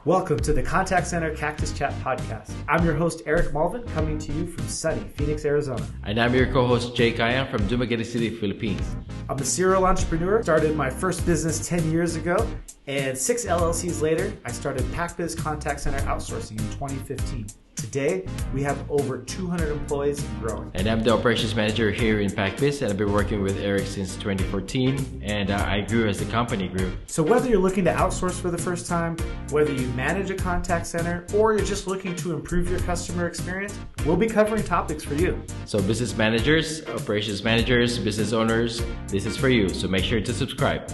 Welcome to the Contact Center Cactus Chat podcast. I'm your host, Eric Malvin, coming to you from sunny Phoenix, Arizona. And I'm your co-host, Jay Kayan from Dumaguete City, Philippines. I'm a serial entrepreneur. Started my first business 10 years ago, and 6 LLCs later, I started Pac Biz Contact Center Outsourcing in 2015. Today, we have over 200 employees and growing. And I'm the operations manager here in Pac Biz, and I've been working with Eric since 2014, and I grew as the company grew. So whether you're looking to outsource for the first time, whether you manage a contact center, or you're just looking to improve your customer experience, we'll be covering topics for you. So business managers, operations managers, business owners, this is for you, so make sure to subscribe.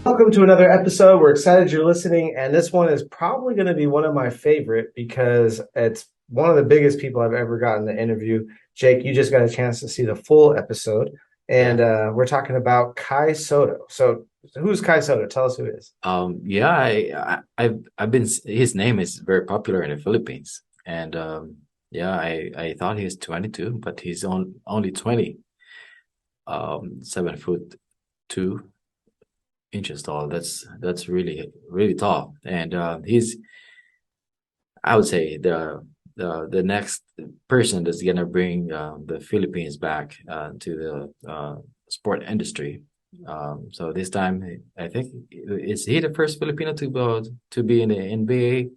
Welcome to another episode. We're excited you're listening, and this one is probably going to be one of my favorite because it's one of the biggest people I've ever gotten to interview. Jake, you just got a chance to see the full episode, and we're talking about Kai Sotto. So who's Kai Sotto? Tell us who he is. I've been. His name is very popular in the Philippines, and I thought he was 22, but he's only 20. 7'2" tall. That's really tall, and he's, I would say, the next person that's gonna bring the Philippines back to the sport industry. So this time, I think, is he the first Filipino to be in the NBA?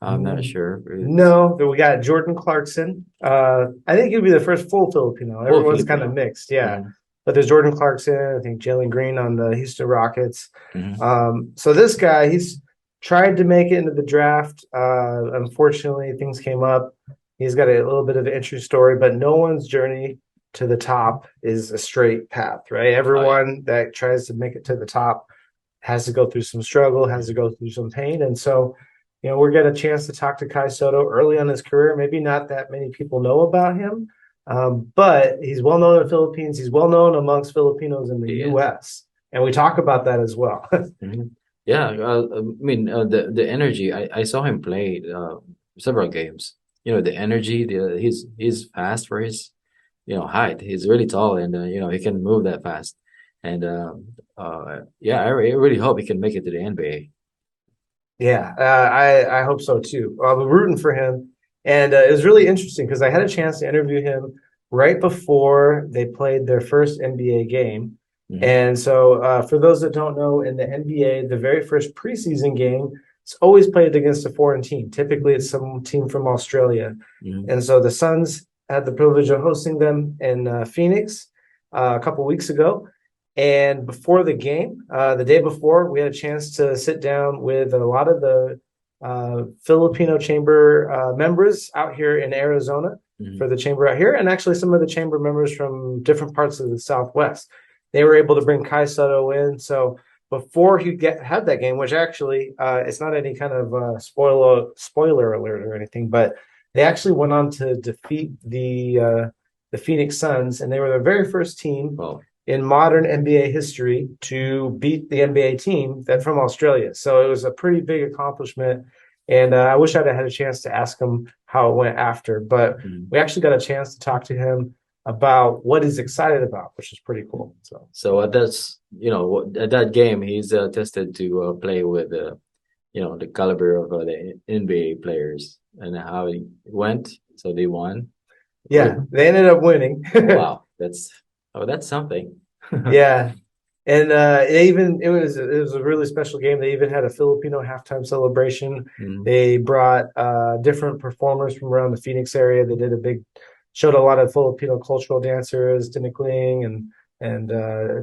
I'm not sure. No, but we got Jordan Clarkson. I think he'll be the first full Filipino. Everyone's kind of mixed, yeah. But there's Jordan Clarkson, I think Jalen Green on the Houston Rockets. So this guy, he's tried to make it into the draft. Unfortunately, things came up. He's got a little bit of an interesting story, but no one's journey to the top is a straight path, right? Everyone that tries to make it to the top has to go through some struggle, has to go through some pain. And so, you know, we're getting a chance to talk to Kai Sotto early on in his career. Maybe not that many people know about him. But he's well known in the Philippines. He's well known amongst Filipinos in the U.S. And we talk about that as well. Yeah, the energy. I saw him play several games. You know, the energy. He's fast for his height. He's really tall, and he can move that fast. And I really hope he can make it to the NBA. Yeah, I hope so too. I'm rooting for him. And it was really interesting because I had a chance to interview him right before they played their first NBA game. And so for those that don't know, in the NBA, the very first preseason game, it's always played against a foreign team. Typically, it's some team from Australia. And so the Suns had the privilege of hosting them in Phoenix a couple of weeks ago. And before the game, the day before, we had a chance to sit down with a lot of the Filipino chamber members out here in Arizona for the chamber out here, and actually some of the chamber members from different parts of the Southwest. They were able to bring Kai Sotto in. So before he had that game, which actually it's not any kind of spoiler alert or anything, but they actually went on to defeat the Phoenix Suns, and they were the very first team in modern NBA history to beat the NBA team from Australia. So it was a pretty big accomplishment. And I wish I'd had a chance to ask him how it went after, but we actually got a chance to talk to him about what he's excited about, which is pretty cool. So at that game, he's tested to play with the caliber of the NBA players, and how it went. So they won. Yeah, they ended up winning. Wow, that's something. Yeah. And it was a really special game. They even had a Filipino halftime celebration. They brought different performers from around the Phoenix area. They showed a lot of Filipino cultural dancers, tinikling and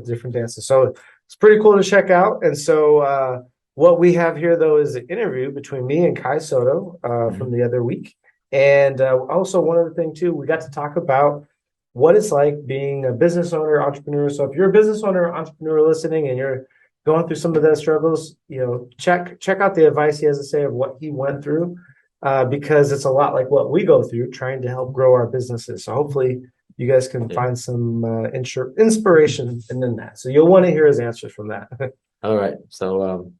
different dances. So it's pretty cool to check out. And so what we have here, though, is an interview between me and Kai Sotto from the other week. And also one other thing, too, we got to talk about what it's like being a business owner, entrepreneur. So if you're a business owner or entrepreneur listening and you're going through some of those struggles, check out the advice he has to say of what he went through, because it's a lot like what we go through trying to help grow our businesses. So hopefully you guys can find some inspiration in that. So you'll want to hear his answers from that. All right. So,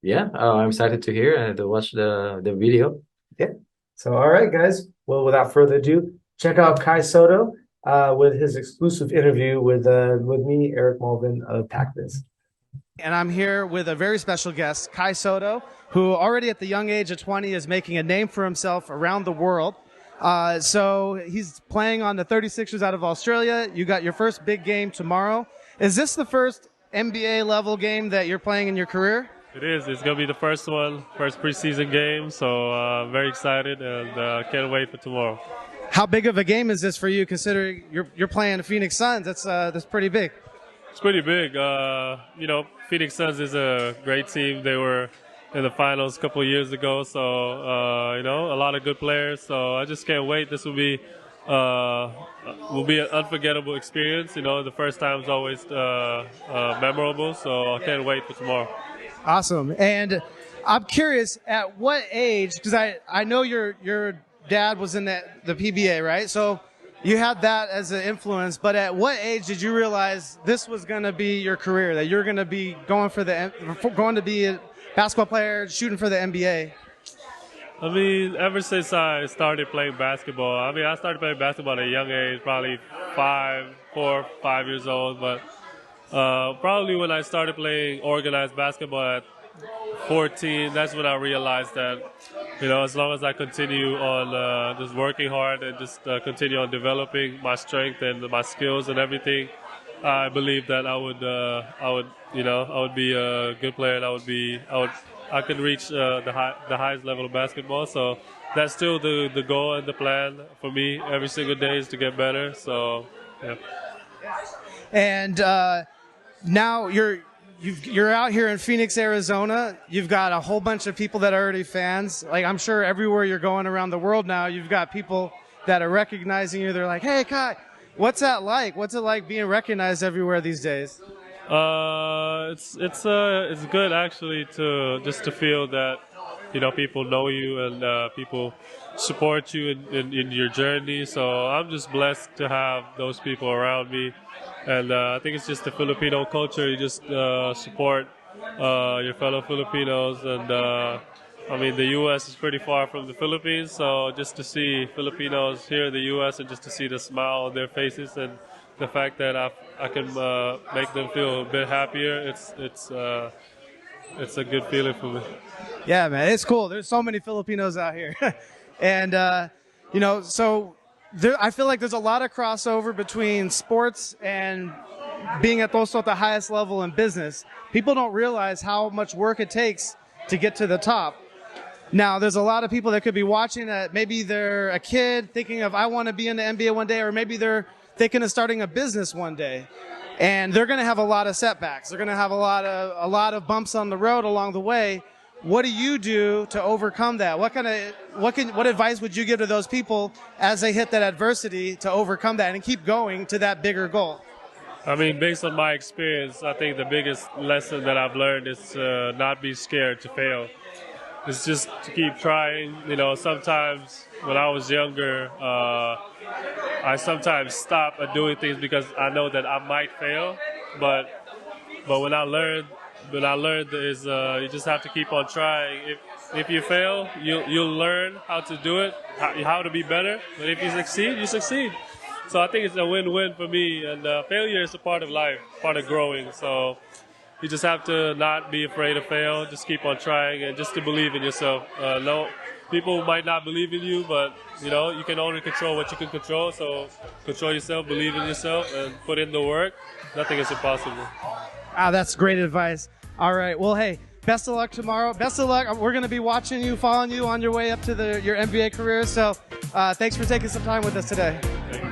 I'm excited to hear and to watch the video. Yeah. So, all right, guys. Well, without further ado, check out Kai Sotto with his exclusive interview with me, Eric Malvin of Pac Biz. And I'm here with a very special guest, Kai Sotto, who already at the young age of 20 is making a name for himself around the world. So he's playing on the 36ers out of Australia. You got your first big game tomorrow. Is this the first NBA level game that you're playing in your career? It is. It's going to be the first one, first preseason game. So very excited and can't wait for tomorrow. How big of a game is this for you, considering you're playing the Phoenix Suns? That's pretty big. It's pretty big. Phoenix Suns is a great team. They were in the finals a couple of years ago. So, a lot of good players. So I just can't wait. This will be an unforgettable experience. The first time is always memorable. So I can't wait for tomorrow. Awesome. And I'm curious, at what age, because I know your dad was in the PBA, right? So you had that as an influence, but at what age did you realize this was going to be your career, that you're going to be going to be a basketball player, shooting for the NBA? I mean, ever since I started playing basketball, I started playing basketball at a young age, probably 4 or 5 years old, but probably when I started playing organized basketball at 14, that's when I realized that, as long as I continue on just working hard and just continue on developing my strength and my skills and everything, I believe that I would be a good player and I could reach the highest level of basketball. So that's still the goal and the plan for me every single day is to get better. So, yeah. And now you're out here in Phoenix, Arizona. You've got a whole bunch of people that are already fans. Like, I'm sure everywhere you're going around the world now, you've got people that are recognizing you. They're like, "Hey, Kai, what's that like? What's it like being recognized everywhere these days?" It's good actually to feel that people know you and people support you in your journey. So I'm just blessed to have those people around me. And I think it's just the Filipino culture. You just support your fellow Filipinos. And the U.S. is pretty far from the Philippines. So just to see Filipinos here in the U.S. and just to see the smile on their faces and the fact that I can make them feel a bit happier, it's a good feeling for me. Yeah, man, it's cool. There's so many Filipinos out here. And, so I feel like there's a lot of crossover between sports and being at the highest level in business. People don't realize how much work it takes to get to the top. Now, there's a lot of people that could be watching that maybe they're a kid thinking of, I want to be in the NBA one day, or maybe they're thinking of starting a business one day. And they're going to have a lot of setbacks. They're going to have a lot of bumps on the road along the way. What do you do to overcome that? What advice would you give to those people as they hit that adversity to overcome that and keep going to that bigger goal? Based on my experience, I think the biggest lesson that I've learned is to not be scared to fail. It's just to keep trying. Sometimes when I was younger, I sometimes stop at doing things because I know that I might fail. But when I learned is you just have to keep on trying. If you fail, you'll learn how to do it, how to be better. But if you succeed, you succeed. So I think it's a win-win for me. And failure is a part of life, part of growing. So you just have to not be afraid to fail. Just keep on trying and just to believe in yourself. People might not believe in you, but you can only control what you can control. So control yourself, believe in yourself, and put in the work. Nothing is impossible. That's great advice. All right. Well, hey, best of luck tomorrow. Best of luck. We're going to be watching you, following you on your way up to your NBA career. So thanks for taking some time with us today. Thank you.